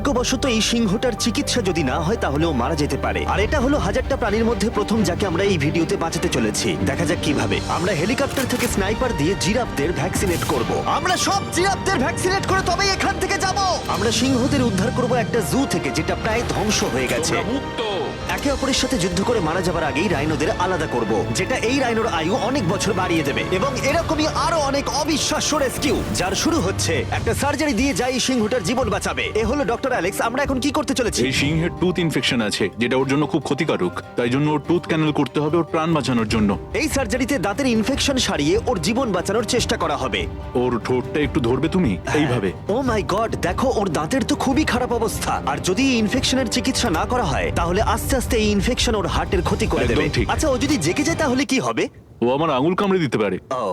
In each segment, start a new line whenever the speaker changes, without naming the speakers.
দুর্ভাগ্যবশত এই সিংহটার চিকিৎসা যদি না হয় তাহলে ও মারা যেতে পারে। আর এটা হলো হাজারটা প্রাণীর মধ্যে প্রথম যাকে আমরা এই ভিডিওতে বাঁচাতে চলেছি। দেখা যাক কিভাবে। আমরা হেলিকপ্টার থেকে স্নাইপার দিয়ে জিরাফদের ভ্যাকসিনেট করব। আমরা সব জিরাফদের ভ্যাকসিনেট করে তবেই এখান থেকে যাব। আমরা সিংহদের উদ্ধার করব একটা জু থেকে যেটা প্রায় ধ্বংস হয়ে গেছে।
তোমরা মুক্ত।
একে অপরের সাথে যুদ্ধ করে মারা যাবার আগেই রাইনোদের আলাদা করব, যেটা এই রাইনোর আয়ু অনেক বছর বাড়িয়ে দেবে। এবং এরকমই আরো অনেক অবিশ্বাস্য রেস্কিউ যার শুরু হচ্ছে একটা সার্জারি দিয়ে যাই সিংহটার জীবন বাঁচাবে। এ হলো ডক্টর অ্যালেক্স। আমরা এখন কি করতে চলেছি?
এই সিংহের টুথ ইনফেকশন আছে যেটা ওর জন্য খুব ক্ষতিকারক, তাই জন্য ওর টুথ ক্যানেল করতে হবে ওর প্রাণ বাঁচানোর জন্য।
এই সার্জারিতে দাঁতের ইনফেকশন সারিয়ে ওর জীবন বাঁচানোর চেষ্টা করা হবে।
ওর ঠোঁটটা একটু ধরবে তুমি এইভাবে।
ও মাই গড, দেখো ওর দাঁতের তো খুবই খারাপ অবস্থা। আর যদি এই ইনফেকশনের চিকিৎসা না করা হয় তাহলে আস্তে আস্তে এই ইনফেকশন ওর হার্টের ক্ষতি করে
একদম
দেবে।
ঠিক।
আচ্ছা, ও যদি জেগে যায় তাহলে কি হবে?
ও আমার আঙুল কামড়ে দিতে পারে।
ও,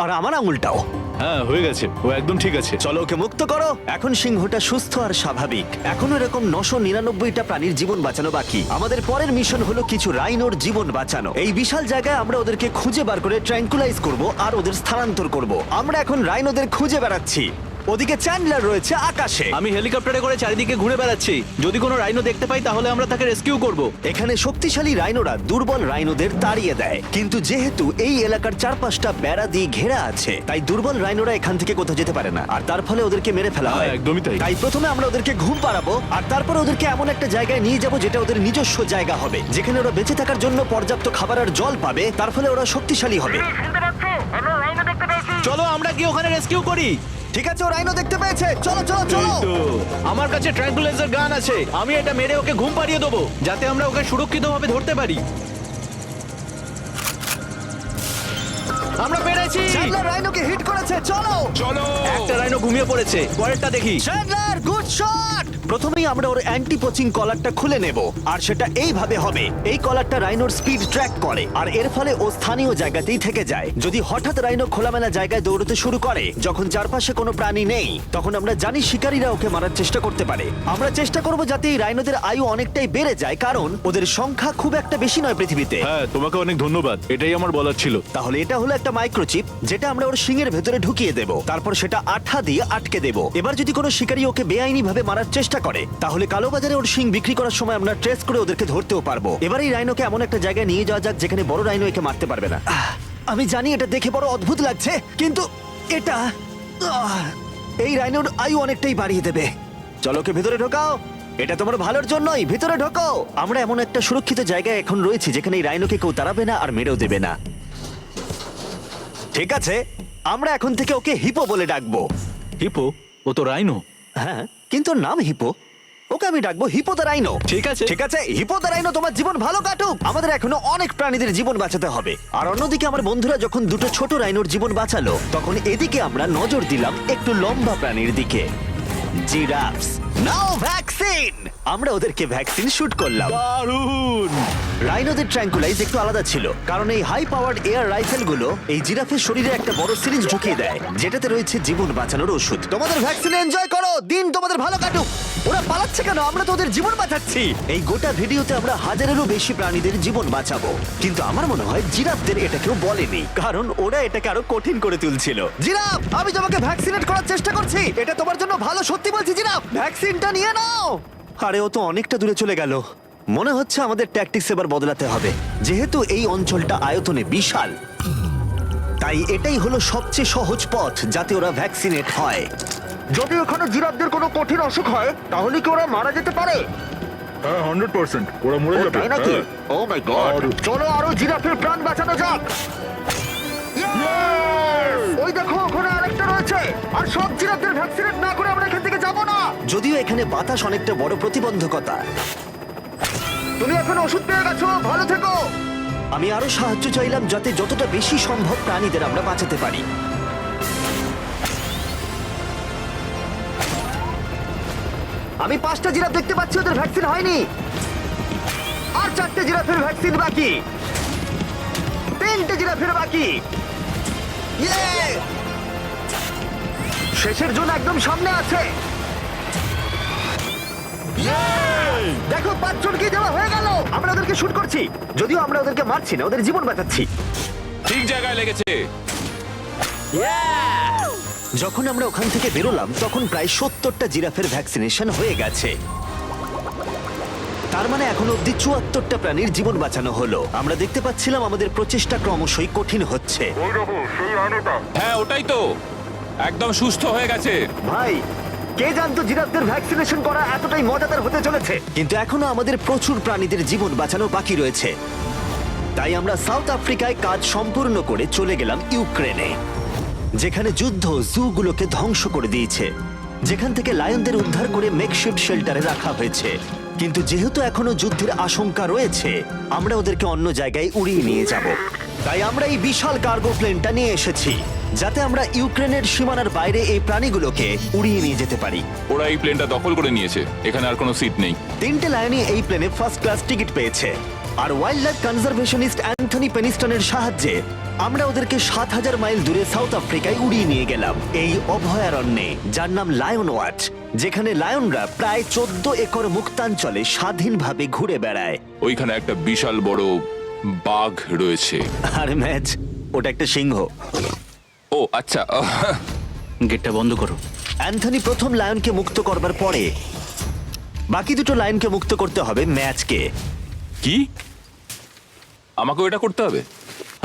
আর আমার আঙুলটাও।
হ্যাঁ হয়ে গেছে, ও একদম ঠিক আছে।
চলো ওকে মুক্ত করো। এখন সিংহটা সুস্থ আর স্বাভাবিক। এখনো এরকম 999টা প্রাণীর জীবন বাঁচানো বাকি। আমাদের পরের মিশন হলো কিছু রাইনোর জীবন বাঁচানো। এই বিশাল জায়গায় আমরা ওদেরকে খুঁজে বার করে ট্র্যাঙ্কুলাইজ করব আর ওদের স্থানান্তর করব। আমরা এখন রাইনোদের খুঁজে বেড়াচ্ছি। ওদিকে চ্যান্ডলার রয়েছে আকাশে।
আমি হেলিকপ্টারে করে চারিদিকে ঘুরে বেড়াচ্ছি। যদি কোনো রাইনো দেখতে পাই তাহলে আমরা তাকে রেস্কিউ করব।
এখানে শক্তিশালী রাইনোরা দুর্বল রাইনোদের তাড়িয়ে দেয়, কিন্তু যেহেতু এই এলাকার চারপাশটা বেড়া দিয়ে ঘেরা আছে তাই দুর্বল রাইনোরা এখান থেকে কোথাও যেতে পারে না, আর তার ফলে ওদেরকে মেরে ফেলা হয়।
হ্যাঁ, একদমই তাই।
তাই প্রথমে আমরা ওদেরকে ঘুম পাড়াবো আর তারপর ওদেরকে এমন একটা জায়গায় নিয়ে যাব যেটা ওদের নিজস্ব জায়গা হবে, যেখানে ওরা বেঁচে থাকার জন্য পর্যাপ্ত খাবার আর জল পাবে। তার ফলে ওরা শক্তিশালী হবে।
চলো আমরা কি ওখানে রেস্কিউ করি?
ঠিক আছে, ও রাইনো দেখতে পেয়েছে। চলো চলো চলো।
তো আমার কাছে ট্র্যাঙ্কুলাইজার গান আছে, আমি এটা মেরে ওকে ঘুম পাড়িয়ে দেবো যাতে আমরা ওকে সুরক্ষিতভাবে ধরতে পারি। আমরা পেরেছি।
চ্যান্ডলার রাইনোকে হিট করেছে। চলো
চলো।
একটা রাইনো ঘুমিয়ে পড়েছে, পরেরটা দেখি।
Chandler, good shot. প্রথমেই আমরা ওর অ্যান্টি পোচিং কলারটা খুলে নেব, আর সেটা এইভাবে হবে। এই কলারটা রাইনোর স্পিড ট্র্যাক করে, আর এর ফলে ও স্থানীয় জায়গাতেই থেকে যায়। যদি হঠাৎ রাইনো খোলামেলা জায়গায় দৌড়তে শুরু করে যখন চারপাশে কোনো প্রাণী নেই, তখন আমরা জানি শিকারীরা ওকে মারার চেষ্টা করতে পারে। আমরা চেষ্টা করব যাতে এই রাইনোদের আয়ু অনেকটাই বেড়ে যায়, কারণ ওদের সংখ্যা খুব একটা বেশি নয় পৃথিবীতে।
হ্যাঁ, তোমাকে অনেক ধন্যবাদ, এটাই আমার বলার ছিল।
তাহলে এটা হলো একটা মাইক্রোচিপ যেটা আমরা ওর শিংয়ের ভেতরে ঢুকিয়ে দেব, তারপর সেটা আঠা দিয়ে আটকে দেব। এবার যদি কোনো শিকারী ওকে বেআইনি ভাবে মারার চেষ্টা করে তাহলে কালোবাজারে ওর শিং বিক্রি করার সময় আমরা ট্রেস করে ওদেরকে ধরতেও পারবো। এবার এই রাইনোকে এমন একটা জায়গায় নিয়ে যাওয়া যাক যেখানে বড় রাইনো একে মারতে পারবে না। আমি জানি এটা দেখে বড় অদ্ভুত লাগছে, কিন্তু এটা এই রাইনোর আয়ু অনেকটাই বাড়িয়ে দেবে। চলো ওকে ভেতরে ঢোকাও, এটা তোমার ভালোর জন্যই। ভিতরে ঢোকো। আমরা এমন একটা সুরক্ষিত জায়গায় এখন রয়েছি যেখানে এই রাইনোকে কেউ তাড়াবে না আর মেরেও দেবে না। ঠিক আছে, আমরা এখন থেকে ওকে হিপো বলে ডাকবো।
হিপো? ও তো রাইনো।
হ্যাঁ, কিন্তু ওর নাম হিপো। ওকে আমি ডাকবো হিপো দ্য রাইনো।
ঠিক আছে।
ঠিক আছে, হিপো দ্য রাইনো, তোমার জীবন ভালো কাটুক। আমাদের এখনো অনেক প্রাণীদের জীবন বাঁচাতে হবে। আর অন্যদিকে আমার বন্ধুরা যখন দুটো ছোট রাইনোর জীবন বাঁচালো, তখন এদিকে আমরা নজর দিলাম একটু লম্বা প্রাণীর দিকে, জিরাফস। নাও ভ্যাকসিন। আমরা ওদেরকে ভ্যাকসিন শুট করলাম।
দারুণ।
রাইনোদের ট্র্যাঙ্কুলাইজ একটু আলাদা ছিল, কারণ এই হাই পাওয়ার্ড এয়ার রাইফেলগুলো এই জিরাফের শরীরে একটা বড় সিরিঞ্জ ঢুকিয়ে দেয় যেটাতে রয়েছে জীবন বাঁচানোর ওষুধ। তোমাদের ভ্যাকসিন এনজয় করো, দিন তোমাদের ভালো কাটুক। ওরা পালাচ্ছে কেন? আমরা তো ওদের জীবন বাঁচাচ্ছি। এই গোটা ভিডিওতে আমরা হাজারেরও বেশি প্রাণীদের জীবন বাঁচাবো, কিন্তু আমার মনে হয় জিরাফদের এটা কেউ বলেনি, কারণ ওরা এটাকে আরো কঠিন করে তুলছিল। জিরাফ, আমি তোমাকে ভ্যাকসিনেট করার চেষ্টা করছি, এটা তোমার জন্য ভালো। সত্যি বলছি জিরাফ, ভ্যাকসিনটা নিয়ে নাও। আরে ও তো অনেকটা দূরে চলে গেল। মনে হচ্ছে আমাদের ট্যাকটিক্স এবার বদলাতে হবে। যেহেতু এই অঞ্চলটা আয়তনে বিশাল, তাই এটাই হলো সবচেয়ে সহজ পথ যাতে ওরা ভ্যাকসিনেট হয়। যদি ওখানে জিরাফদের কোনো কঠিন অসুখ হয় তাহলে কি ওরা মারা যেতে পারে?
হ্যাঁ 100%, ওরা মরে
ও,
যাবে।
তাই নাকি?
হ্যাঁ।
ও মাই গড, চলো আরো জিরাফের প্রাণ বাঁচানো যাক। ওই দেখো, ওখানে আরেকটা রয়েছে। আর সব জিরাফদের ভ্যাকসিনেট না করে আমরা এখান থেকে যাব না। যদিও এখানে বাতাস অনেকটা বড় প্রতিবন্ধকতা। তুমি এখন ওষুধ পেয়ে গেছো, ভালো থেকো। আমি আরো সাহায্য চাইলাম যাতে যতটা বেশি সম্ভব প্রাণীদের আমরা বাঁচাতে পারি। আমি 5টা জিরাফ দেখতে পাচ্ছি, ওদের ভ্যাকসিন হয়নি। আর 4টে জিরাফের ভ্যাকসিন বাকি। 3টে জিরাফের বাকি। ইয়ে! শেষের জন্য একদম সামনে আছে। দেখো, 5 জনকে দেওয়া হয়ে গেল। আমরা ওদেরকে শুট করছি, যদিও আমরা ওদেরকে মারছি না, ওদের জীবন বাঁচাচ্ছি।
ঠিক জায়গায় লেগেছে।
যখন আমরা ওখান থেকে বেরোলাম তখন প্রায় 70টা জিরাফের ভ্যাকসিনেশন হয়ে গেছে। তার মানে এখন অব্দি 74টা প্রাণীর জীবন বাঁচানো হলো। আমরা দেখতে পাচ্ছিলাম আমাদের প্রচেষ্টা ক্রমশই কঠিন হচ্ছে।
হ্যাঁ ওটাই তো, একদম সুস্থ হয়ে গেছে।
ভাই, কে জানতো জিরাফদের ভ্যাকসিনেশন করা এতটাই মজাদার হতে চলেছে। কিন্তু এখনো আমাদের প্রচুর প্রাণীদের জীবন বাঁচানো বাকি রয়েছে। তাই আমরা সাউথ আফ্রিকায় কাজ সম্পূর্ণ করে চলে গেলাম ইউক্রেনে, যেখানে যুদ্ধ জুগুলোকে ধ্বংস করে দিয়েছে, যেখান থেকে লায়নদের উদ্ধার করে মেকশিফট শেল্টারে রাখা হয়েছে। কিন্তু যেহেতু এখনো যুদ্ধের আশঙ্কা রয়েছে, আমরা ওদেরকে অন্য জায়গায় উড়িয়ে নিয়ে যাব। তাই আমরা এই বিশাল কার্গো প্লেনটা নিয়ে এসেছি, যাতে আমরা ইউক্রেনের সীমানার বাইরে এই প্রাণীগুলোকে উড়িয়ে নিয়ে যেতে পারি।
ওরা এই প্লেনটা দখল করে নিয়েছে, এখানে আর কোনো সিট নেই।
3টে লায়নই এই প্লেনে ফার্স্ট ক্লাস টিকিট পেয়েছে। আর ওয়াইল্ড লাইফ কনজারভেশনিস্ট অ্যান্থনি পেনিস্টনের সাহায্যে আমরা ওদেরকে 7000 মাইল দূরে সাউথ আফ্রিকায় উড়িয়ে নিয়ে গেলাম, এই অভয়ারণ্যে যার নাম লায়ন ওয়াচ, যেখানে লায়নরা প্রায় 14 একর মুক্তাঞ্চলে স্বাধীনভাবে ঘুরে বেড়ায়।
ওইখানে একটা বিশাল বড় বাঘ রয়েছে।
আর ম্যাচ, ওটা একটা সিংহ।
ও আচ্ছা।
গেটটা বন্ধ করো।
অ্যান্থনি প্রথম লায়নকে মুক্ত করবার পরে বাকি দুটো লায়নকে মুক্ত করতে হবে ম্যাচকে।
কি, আমাকেও এটা করতে হবে?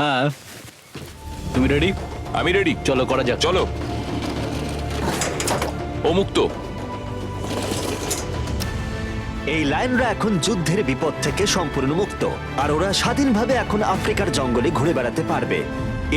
হ্যাঁ, তুমি রেডি?
আমি রেডি।
চলো করা যাক।
চলো। ও মুক্ত।
এই লায়নরা এখন যুদ্ধের বিপদ থেকে সম্পূর্ণ মুক্ত, আর ওরা স্বাধীনভাবে এখন আফ্রিকার জঙ্গলে ঘুরে বেড়াতে পারবে।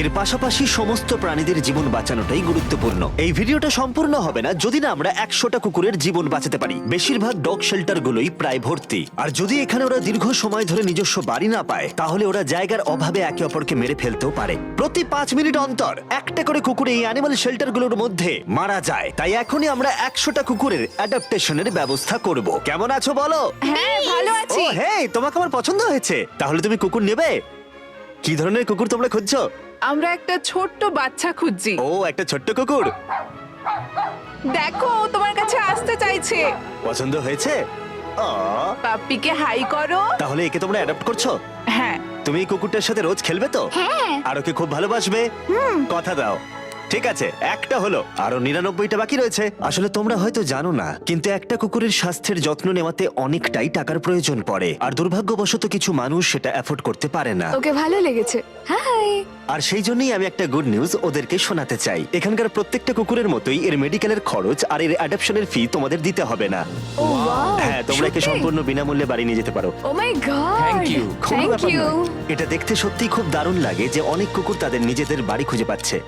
এর পাশাপাশি সমস্ত প্রাণীদের জীবন বাঁচানোটাই গুরুত্বপূর্ণ। এই ভিডিওটা সম্পূর্ণ হবে না যদি না আমরা 100টা কুকুরের জীবন বাঁচাতে পারি। বেশিরভাগ ডগ শেল্টার গুলোই প্রায় ভর্তি, আর যদি এখানে ওরা দীর্ঘ সময় ধরে নিজস্ব বাড়ি না পায়, তাহলে ওরা জায়গার অভাবে একে অপরকে মেরে ফেলতেও পারে। প্রতি 5 মিনিট অন্তর একটা করে কুকুর এই অ্যানিমাল শেল্টার গুলোর মধ্যে মারা যায়। তাই এখনই আমরা 100টা কুকুরের অ্যাডাপ্টেশনের ব্যবস্থা করব। কেমন আছো বলো?
হ্যাঁ ভালো
ও
আছি।
হেই, তোমাকে আমার পছন্দ হয়েছে। তাহলে তুমি কুকুর নেবে? কি ধরনের কুকুর তোমরা খুঁজছো?
আমরা একটা ছোট্ট বাচ্চা খুঁজছি।
ও, একটা ছোট্ট কুকুর।
দেখো ও তোমার কাছে আসতে চাইছে।
পছন্দ হয়েছে? আ,
পাপ্পিকে হাই করো।
তাহলে একে তোমরা অ্যাডাপ্ট করছো?
হ্যাঁ।
তুমি এই কুকুরটার সাথে রোজ খেলবে তো?
হ্যাঁ।
আর ওকে খুব ভালোবাসবে? কথা দাও। ঠিক আছে, একটা হলো, আরো 99টা বাকি রয়েছে। আসলে তোমরা হয়তো জানো না, কিন্তু একটা কুকুরের স্বাস্থ্যের যত্ন নেওয়াতে অনেকটাই টাকার প্রয়োজন পড়ে, আর দুর্ভাগ্যবশত কিছু মানুষ সেটা অ্যাফোর্ড করতে পারে না।
ওকে ভালো লেগেছে। হাই।
আর সেই জন্যই আমি একটা গুড নিউজ ওদেরকে শোনাতে চাই। এখানকার প্রত্যেকটা কুকুরের মতোই এর মেডিকেলের খরচ আর এর অ্যাডাপশনের ফি তোমাদের দিতে হবে না।
ও ওয়াও।
হ্যাঁ, তোমরা একে সম্পূর্ণ বিনামূল্যে বাড়ি নিয়ে যেতে পারো।
ও মাই গড।
Thank you.
কোনো
থ্যাংক
ব্যাপার
ইউ।
নয়। এটা দেখতে সত্যিই খুব দারুণ লাগে যে অনেক কুকুর তাদের নিজেদের বাড়ি খুঁজে পাচ্ছে।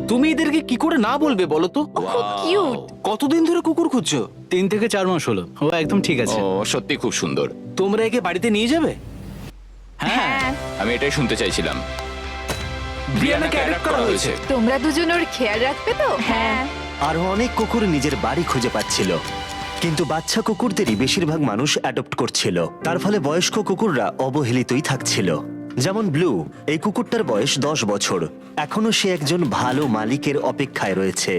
তুমি এদেরকে কি করে না বলবে বলো তো?
খুব কিউট।
কতদিন ধরে কুকুর খুঁজছো?
3 থেকে 4 মাস হলো। ও একদম ঠিক আছে।
ও সত্যি খুব সুন্দর।
তোমরা একে বাড়িতে নিয়ে যাবে?
হ্যাঁ।
আমি এটাই শুনতে চাইছিলাম।
ব্রিয়ানাকে অ্যাডপ্ট করা হয়েছে।
তোমরা দুজন ওর খেয়াল রাখবে তো?
হ্যাঁ।
আরো অনেক কুকুর নিজের বাড়ি খুঁজে পাচ্ছিল, কিন্তু বাচ্চা কুকুরদেরই বেশিরভাগ মানুষ অ্যাডপ্ট করছিল। তার ফলে বয়স্ক কুকুররা অবহেলিতই থাকছিল। যেমন ব্লু, এই কুকুরটার বয়স 10 বছর। এখনো সে একজন ভালো মালিকের অপেক্ষায় রয়েছে।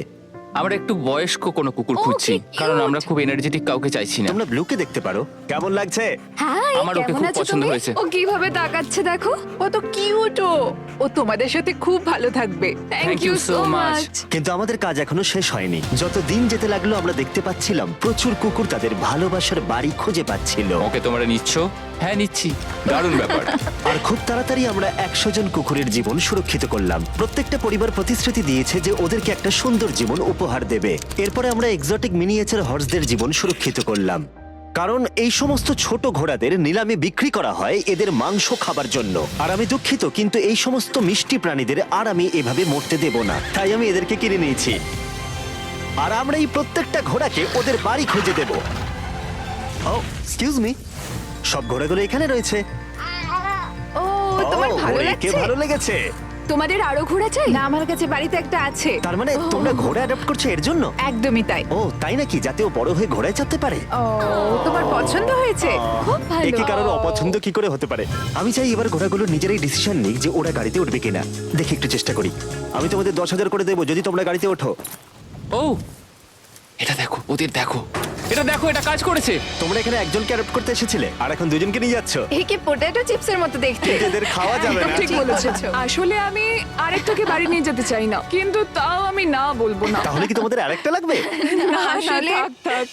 আমরা একটু বয়স্ক কোনো কুকুর
ও,
খুঁজছি,
কি cute!
কারণ আমরা খুব এনার্জেটিক কাউকে চাইছি না।
তোমরা ব্লুকে দেখতে পারো। কেমন লাগছে?
হাই।
আমার ওকে
কেমন
খুব
আছো
পছন্দ
তুমি?
হয়েছে।
ও কিভাবে তাকাচ্ছে দেখো।
ও তো কিউট। ও তোমাদের সাথে খুব ভালো থাকবে।
Thank you so much.
কিন্তু আমাদের কাজ এখনো শেষ হয়নি। যত দিন যেতে লাগলো আমরা দেখতে পাচ্ছিলাম প্রচুর কুকুর তাদের ভালোবাসার বাড়ি খুঁজে পাচ্ছিল।
ওকে তোমরা নিচ্ছ? হ্যাঁ নিচ্ছি।
দারুণ ব্যাপার।
আর খুব তাড়াতাড়ি আমরা 100 জন কুকুরের জীবন সুরক্ষিত করলাম। প্রত্যেকটা পরিবার প্রতিশ্রুতি দিয়েছে যে ওদেরকে একটা সুন্দর জীবন উপহার দেবে। এরপরে আমরা এক্সোটিক মিনিয়েচার হর্সদের জীবন সুরক্ষিত করলাম, কারণ এই সমস্ত ছোট ঘোড়াদের নিলামে বিক্রি করা হয় এদের মাংস খাবার জন্য। আর আমি দুঃখিত, কিন্তু এই সমস্ত মিষ্টি প্রাণীদের আর আমি এভাবে মরতে দেব না, তাই আমি এদেরকে কিনে নিয়েছি। আর আমরা এই প্রত্যেকটা ঘোড়াকে ওদের বাড়ি খুঁজে দেব। ও এক্সকিউজ মি, সব ঘোড়াগুলো এখানে রয়েছে।
ও তোমার
ও,
ভালো
একে
লাগছে?
ভালো লেগেছে।
তোমাদের আরো ঘোড়া চাই?
না, আমার কাছে বাড়িতে একটা আছে।
তার মানে তোমরা ঘোড়া অ্যাডাপ্ট করছো এর জন্য?
একদমই তাই।
ও তাই নাকি? যাতে ও বড় হয়ে ঘোড়ায় চাপতে পারে।
ও তোমার পছন্দ হয়েছে?
খুব ভালো।
একে কারোর অপছন্দ কি করে হতে পারে? আমি চাই এবার ঘোড়াগুলো নিজেরাই ডিসিশন নিক যে ওরা গাড়িতে উঠবে কিনা। দেখি একটু চেষ্টা করি। আমি তোমাদের 10,000 করে দেবো যদি তোমরা গাড়িতে ওঠো।
ও এটা দেখো, ওদের দেখো, এটা দেখো, এটা কাজ করেছে।
তোমরা এখানে একজনকে অ্যাডপ্ট করতে এসেছিলে আর এখন দুজনকে নিয়ে যাচ্ছ।
একে পটেটো চিপসের মতো দেখতে।
এদের খাওয়া যাবে না।
ঠিক বলেছো। আসলে আমি আরেকটাকে বাড়ি নিয়ে যেতে চাই না, কিন্তু তাও আমি না বলবো না।
তাহলে কি তোমাদের আরেকটা লাগবে?
না,
আসলে
থাক, থাক।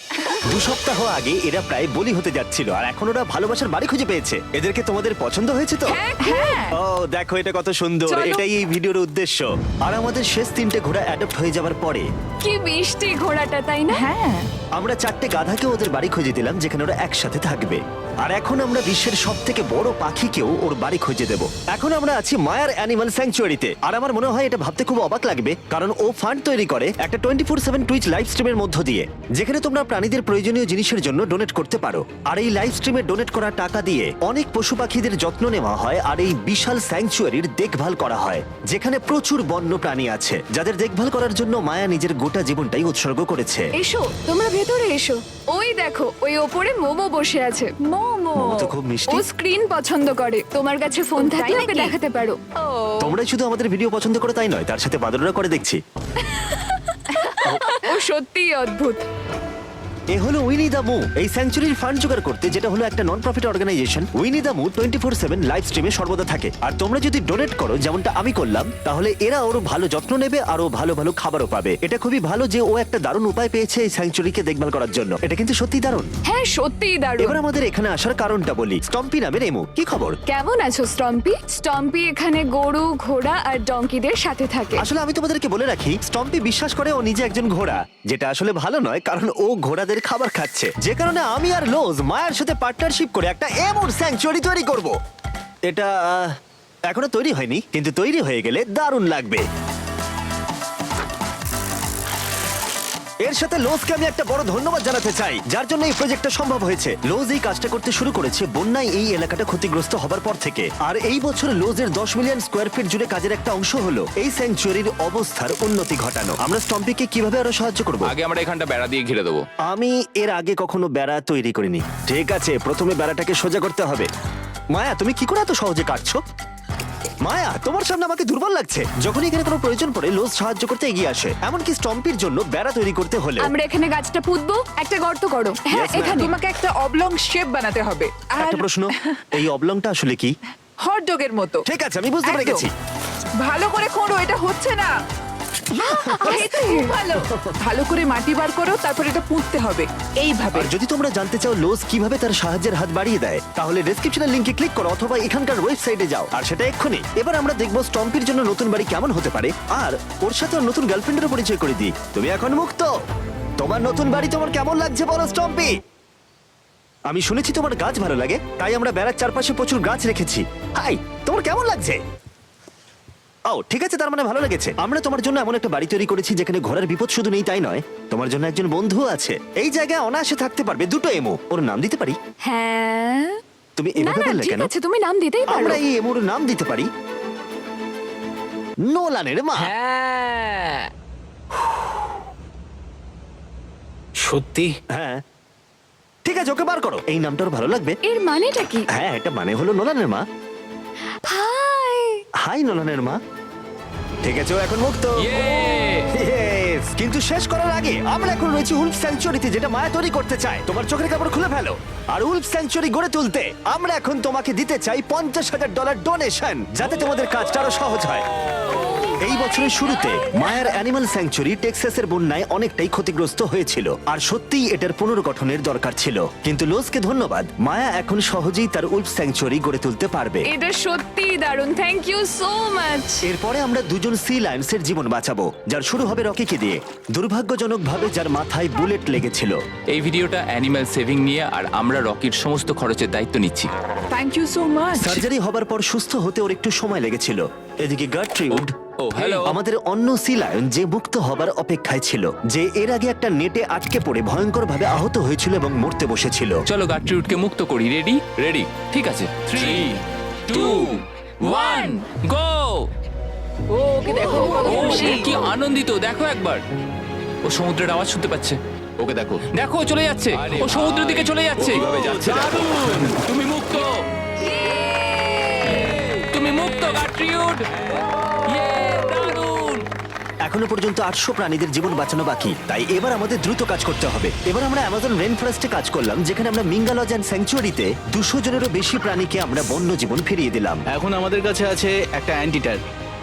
2 সপ্তাহ আগে এরা প্রায় বলি হতে যাচ্ছিল আর এখন ওরা ভালোবাসার বাড়ি খুঁজে পেয়েছে। এদেরকে তোমাদের পছন্দ হয়েছে তো?
হ্যাঁ।
ও দেখো এটা কত সুন্দর।
চলো।
এটাই এই ভিডিওর উদ্দেশ্য। আর আমাদের শেষ 3টে ঘোড়া অ্যাডপ্ট হয়ে যাওয়ার পরে
কি মিষ্টি ঘোড়াটা, তাই না?
হ্যাঁ।
আমরা 4টে গাধাকে ওদের বাড়ি খুঁজে দিলাম যেখানে ওরা একসাথে থাকবে। আর এখন আমরা বিশ্বের সবথেকে বড় পাখিকেও ওর বাড়ি খুঁজে দেব। এখন আমরা আছি মায়ার অ্যানিমাল স্যাংচুয়ারিতে। আর আমার মনে হয় এটা ভাবতে খুব অবাক লাগবে, কারণ ও ফান্ড তৈরি করে একটা 24/7 টুইচ লাইভ স্ট্রিমের মধ্য দিয়ে, যেখানে তোমরা প্রাণীদের প্রয়োজনীয় জিনিসের জন্য ডোনেট করতে পারো। আর এই লাইভ স্ট্রিমে ডোনেট করা টাকা দিয়ে অনেক পশু পাখিদের যত্ন নেওয়া হয় আর এই বিশাল স্যাংচুয়ারির দেখভাল করা হয়, যেখানে প্রচুর বন্য প্রাণী আছে যাদের দেখভাল করার জন্য মায়া নিজের গোটা জীবনটাই উৎসর্গ করেছে।
এসো, তোমরা ভেতরে এসো। ওই দেখো, ওই ওপরে মোমো বসে আছে। মোমো
মোমো তো খুব মিষ্টি।
ও স্ক্রিন পছন্দ করে। তোমার কাছে ফোন থাকলে ওকে দেখাতে পারো।
তোমরা শুধু আমাদের ভিডিও পছন্দ করে তাই নয়, তার সাথে বাদররা করে দেখছি।
ও সত্যিই অদ্ভুত।
এ হলো উইনি দা মু, এই স্যাংচুরির ফান্ড জোগাড় করতে, যেটা হলো একটা নন প্রফিট অর্গানাইজেশন। উইনি দা মু 24/7 লাইভ স্ট্রিমে সর্বদা থাকে। আর তোমরা যদি ডোনেট করো, যেমনটা আমি করলাম, তাহলে এরা ওর ভালো যত্ন নেবে আর ও ভালো ভালো খাবারও পাবে। এটা খুবই ভালো যে ও একটা দারুণ উপায় পেয়েছে এই স্যাংচুরিকে দেখভাল করার জন্য। এটা কিন্তু সত্যি দারুণ।
হ্যাঁ, সত্যিই দারুণ।
এবার আমাদের এখানে আসার কারণটা বলি। স্টম্পি নামের এমু, কি খবর?
কেমন আছো স্টম্পি? স্টম্পি এখানে গরু, ঘোড়া আর ডঙ্কিদের সাথে থাকে।
আসলে আমি তোমাদেরকে বলে রাখি, স্টম্পি বিশ্বাস করে ও নিজে একজন ঘোড়া, যেটা আসলে ভালো নয়, কারণ ও ঘোড়াদের খাবার খাচ্ছে। যে কারণে আমি আর লোজ মায়ের সাথে পার্টনারশিপ করে একটা এমন স্যাংচুয়ারি তৈরি করব। এটা এখনো তৈরি হয়নি, কিন্তু তৈরি হয়ে গেলে দারুণ লাগবে। এর সাথে লোজকে আমি একটা বড় ধন্যবাদ জানাতে চাই, যার জন্য এই প্রজেক্টটা সম্ভব হয়েছে। লোজ এই কাজটা করতে শুরু করেছে বন্যায় এই এলাকাটা ক্ষতিগ্রস্ত হবার পর থেকে। আর এই বছর লোজের 10 মিলিয়ন স্কোয়ার ফিট জুড়ে কাজের একটা অংশ হলো এই স্যাংচুয়ারির অবস্থার উন্নতি ঘটানো। আমরা স্টম্পিকে কিভাবে আরো সাহায্য করব?
আগে আমরা এখানটা বেড়া দিয়ে ঘিরে দেবো।
আমি এর আগে কখনো বেড়া তৈরি করিনি। ঠিক আছে, প্রথমে বেড়াটাকে সোজা করতে হবে। মায়া, তুমি কি করে এত সহজে কাটছো? মায়া, তোমার সামনে আমাকে দুর্বল লাগছে। যখন এখানে কোনো প্রয়োজন পড়ে, লোজ সাহায্য করতে এগিয়ে আসে। এমনকি স্টম্পির জন্য বেড়া তৈরি করতে হলে।
আমরা এখানে গাছটা পুঁতবো, একটা গর্ত করো। হ্যাঁ,
Yes, ma'am.
এখানে।
তোমাকে একটা অবলং শেপ বানাতে হবে। আর
একটা প্রশ্ন, এই অবলংটা আসলে কি?
হট ডগের মতো।
ঠিক আছে, আমি বুঝতে পেরে
একদম।
গেছি।
ভালো করে খোঁড়ো, এটা হচ্ছে না।
এই তো খুব ভালো।
ভালো করে মাটি বার করো, তারপর এটা পুঁততে হবে এইভাবে।
আর যদি তোমরা জানতে চাও লোজ কিভাবে তার সাহায্যের হাত বাড়িয়ে দেয়, তাহলে ডেসক্রিপশনের লিংকে ক্লিক করো অথবা এখানকার ওয়েবসাইটে যাও, আর সেটা এক্ষুনি। এবার আমরা দেখবো স্টম্পির জন্য নতুন বাড়ি কেমন হতে পারে, আর ওর সাথে ওর নতুন গার্লফ্রেন্ডেরও পরিচয় করে দিই। তুমি এখন মুক্ত। তোমার নতুন বাড়ি তোমার কেমন লাগছে বলো স্টম্পি? আমি শুনেছি তোমার গাছ ভালো লাগে, তাই আমরা বেড়ার চারপাশে প্রচুর গাছ রেখেছি। হাই, তোমার কেমন লাগছে? ও ঠিক আছে, তার মানে ভালো লেগেছে। আমরা তোমার জন্য এমন একটা বাড়ি তৈরি করেছি যেখানে ঘোড়ার বিপদ শুধু নেই তাই নয়, তোমার জন্য একজন বন্ধু আছে। এই জায়গায় অনায়াসে থাকতে পারবে দুটো এমো। ওর নাম দিতে পারি?
হ্যাঁ।
তুমি
না
এভাবে
না,
বললে
ঠিক
কেন?
আছে, তুমি নাম দিতেই পারো।
আমরা এই এমোর নাম দিতে পারি নোলানের মা।
সত্যি?
হ্যাঁ ঠিক আছে, ওকে বার করো। এই নামটা ওর ভালো লাগবে।
এর মানেটা কি?
হ্যাঁ, এটা মানে হলো নোলানের মা।
হাই।
হাই নোলানের মা। ঠিক আছে, ও এখন মুক্ত। Yes! কিন্তু শেষ করার আগে আমরা এখন রয়েছি উলফ স্যাংচুয়ারিতে, যেটা মায়া তৈরি করতে চায়। তোমার চোখের কাপড় খুলে ফেলো। আর উলফ স্যাংচুয়ারি গড়ে তুলতে আমরা এখন তোমাকে দিতে চাই $50,000 ডোনেশন, যাতে তোমাদের কাজটা আরো সহজ হয়। এই বছরের শুরুতে মায়ার অ্যানিমাল স্যাংচুয়ারি টেক্সাসের বন্যায় অনেকটাই ক্ষতিগ্রস্ত হয়েছিল, আর সত্যিই এটার পুনর্গঠনের দরকার ছিল। কিন্তু লোজকে ধন্যবাদ, মায়া এখন সহজেই তার উলফ স্যাংচুয়ারি গড়ে তুলতে পারবে।
এটা সত্যিই দারুণ। Thank you so much.
এরপরে আমরা দুজন সি লায়ন্সের জীবন বাঁচাবো, যার শুরু হবে রকিকে দিয়ে, দুর্ভাগ্যজনকভাবে যার মাথায় বুলেট লেগেছিল।
এই ভিডিওটা অ্যানিম্যাল সেভিং নিয়ে, আর আমরা রকির সমস্ত খরচের দায়িত্ব নিচ্ছি।
Thank you so much.
Surgery হবার পর সুস্থ হতে ওর একটু সময় লেগেছিল। এদিকে গার্ট্রিউড,
ও হ্যালো।
আমাদের অন্য সি লায়ন, যে মুক্ত হবার অপেক্ষায় ছিল, যে এর আগে একটা নেটে আটকে পড়ে ভয়ঙ্করভাবে আহত হয়েছিল এবং মরতে বসেছিল।
চলো গাট্রিউডকে মুক্ত করি। রেডি? রেডি। ঠিক আছে, 3, 2, 1, গো।
ও, ওকে দেখো, ও কত
ও
খুশি।
কি আনন্দিত, দেখো একবার। ও সমুদ্রের আওয়াজ শুনতে পাচ্ছে। ওকে দেখো, দেখো চলে যাচ্ছে। ও সমুদ্রের দিকে চলে যাচ্ছে। দারুণ! তুমি মুক্ত। তুমি মুক্ত গাট্রিউড। ইয়ে, দারুণ।
এখনো পর্যন্ত 800 প্রাণীদের জীবন বাঁচানো বাকি, তাই এবার আমাদের দ্রুত কাজ করতে হবে। এবার আমরা অ্যামাজন রেন ফরেস্টে কাজ করলাম, যেখানে আমরা মিঙ্গালজ অ্যান্ড স্যাংচুয়ারিতে 200 জনেরও বেশি প্রাণীকে আমরা বন্য জীবন ফিরিয়ে দিলাম।
এখন আমাদের কাছে আছে একটা অ্যান্টিটার।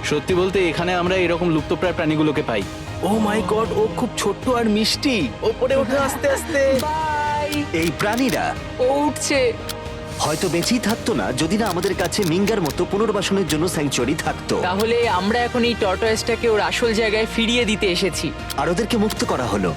সত্যি বলতে এখানে আমরা এরকম লুপ্তপ্রায় প্রাণীগুলোকে পাই। ও মাই গড, ও খুব ছোট্ট আর মিষ্টি। ওপরে ওঠে আস্তে আস্তে।
বাই।
এই প্রাণীরা
ও উঠছে।
হয়তো বেঁচেই থাকতো না যদি না আমাদের কাছে মিঙ্গার মতো পুনর্বাসনের জন্য স্যাংচুয়ারি থাকতো।
তাহলে আমরা এখন এই টর্টয়েসটাকে ওর আসল জায়গায় ফিরিয়ে দিতে এসেছি।
আর ওদেরকে মুক্ত করা হলো,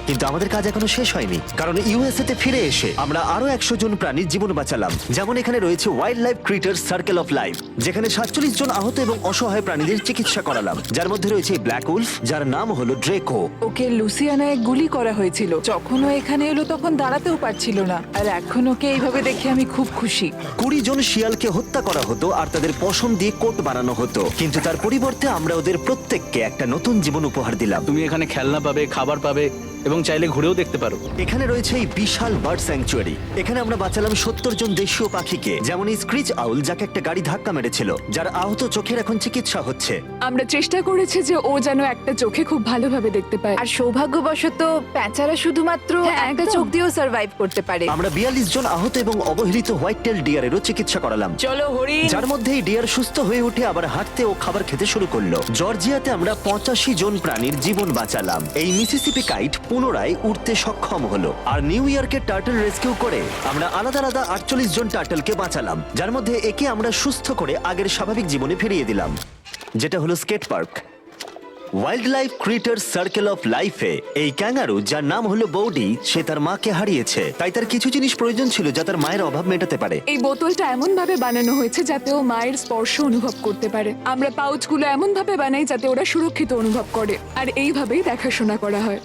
কিন্তু আমাদের কাজ এখনো শেষ হয়নি, কারণ ইউএসএ তে ফিরে এসে আমরা আরো 100 জন প্রাণীর জীবন বাঁচালাম। যেমন এখানে রয়েছে wild life critter circle of life, যেখানে 47 জন আহত এবং অসহায় প্রাণীদের চিকিৎসা করালাম, যার মধ্যে রয়েছে ব্ল্যাক উলফ, যার নাম হলো ড্রেকো।
ওকে লুসিয়ানায় গুলি করা হয়েছিল। যখন ও এখানে এলো তখন দাঁড়াতেও পারছিল না, আর এখন ওকে এইভাবে দেখে আমি খুব খুশি।
20 জন শিয়ালকে হত্যা করা হতো আর তাদের পশম দিয়ে কোট বানানো হতো, কিন্তু তার পরিবর্তে আমরা ওদের প্রত্যেককে একটা নতুন জীবন উপহার দিলাম।
তুমি এখানে খেলনা পাবে, খাবার পাবে এবং চাইলে ঘুরেও দেখতে পারো।
এখানে রয়েছে এই বিশাল বার্ড স্যাংচুয়ারি। এখানে আমরা বাঁচালাম 70 জন দেশীয় পাখিকে, যেমন এই স্ক্রিচ আউল, যাকে একটা গাড়ি ধাক্কা মেরেছিল, যার আহত চোখের এখন চিকিৎসা হচ্ছে।
আমরা চেষ্টা করেছি যে ও যেন একটা চোখে খুব ভালোভাবে দেখতে পায়।
আর সৌভাগ্যবশত প্যাঁচারা শুধুমাত্র
হ্যাঁ,
একটা
একদম।
চোখ দিয়েও সার্ভাইভ করতে পারে।
আমরা 42 জন আহত এবং অবহেলিত হোয়াইট টেল ডিয়ারেরও চিকিৎসা করালাম,
চলো হরিণ।
যার মধ্যে এই ডিয়ার সুস্থ হয়ে উঠে আবার হাঁটতে ও খাবার খেতে শুরু করলো। জর্জিয়াতে আমরা 85 জন প্রাণীর জীবন বাঁচালাম। এই মিসিসিপি কাইট পুনরায় উঠতে সক্ষম হলো। আর নিউ ইয়র্কের টার্টল রেস্কিউ করে আমরা আলাদা আলাদা 48 জন টার্টলকে বাঁচালাম, যার মধ্যে একে আমরা সুস্থ করে আগের স্বাভাবিক জীবনে ফিরিয়ে দিলাম, যেটা হলো skate park. Wildlife critter circle of লাইফে এই ক্যাঙ্গারু, যার নাম হলো বৌডি, সে তার মাকে হারিয়েছে, তাই তার কিছু জিনিস প্রয়োজন ছিল যা তার মায়ের অভাব মেটাতে পারে।
এই বোতলটা এমন ভাবে বানানো হয়েছে যাতে ও মায়ের স্পর্শ অনুভব করতে পারে। আমরা পাউচগুলো এমন ভাবে বানাই যাতে ওরা সুরক্ষিত অনুভব করে, আর এইভাবেই দেখাশোনা করা হয়।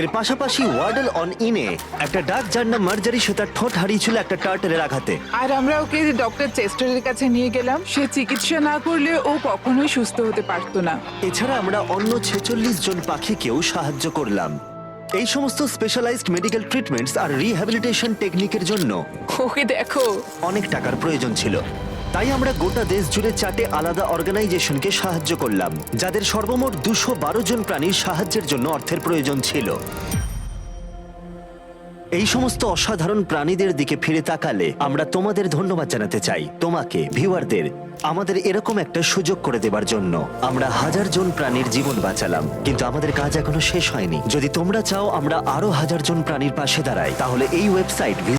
এর পাশাপাশি ওয়ার্ডল অন ইনে একটা ডাক, যার নাম মার্জারি, সে তার ঠোঁট হারিয়েছিল একটা টার্টেলের আঘাতে।
আর আমরা ওকে ডক্টর চেস্টারের কাছে নিয়ে গেলাম। সে চিকিৎসা না করলে ও কখনোই সুস্থ হতে পারতো না।
এছাড়া আমরা অন্য 46 জন পাখিকেও সাহায্য করলাম। এই সমস্ত স্পেশালাইজড মেডিকেল ট্রিটমেন্টস আর রিহ্যাবিলিটেশন টেকনিকের জন্য
ওকে দেখো।
অনেক টাকার প্রয়োজন ছিল, তাই আমরা গোটা দেশ জুড়ে 4টে আলাদা অর্গানাইজেশনকে সাহায্য করলাম, যাদের সর্বমোট 212 জন প্রাণীর সাহায্যের জন্য অর্থের প্রয়োজন ছিল। এই সমস্ত অসাধারণ প্রাণীদের দিকে ফিরে তাকালে আমরা তোমাদের ধন্যবাদ জানাতে চাই, তোমাকে ভিউয়ারদের, আমাদের এরকম একটা সুযোগ করে দেবার জন্য। আমরা 1000 জন প্রাণীর জীবন বাঁচালাম, কিন্তু আমাদের কাজ এখনো শেষ হয়নি। যদি তোমরা চাও আমরা আরো 1000 জন প্রাণীর পাশে দাঁড়াই, তাহলে এই ওয়েবসাইট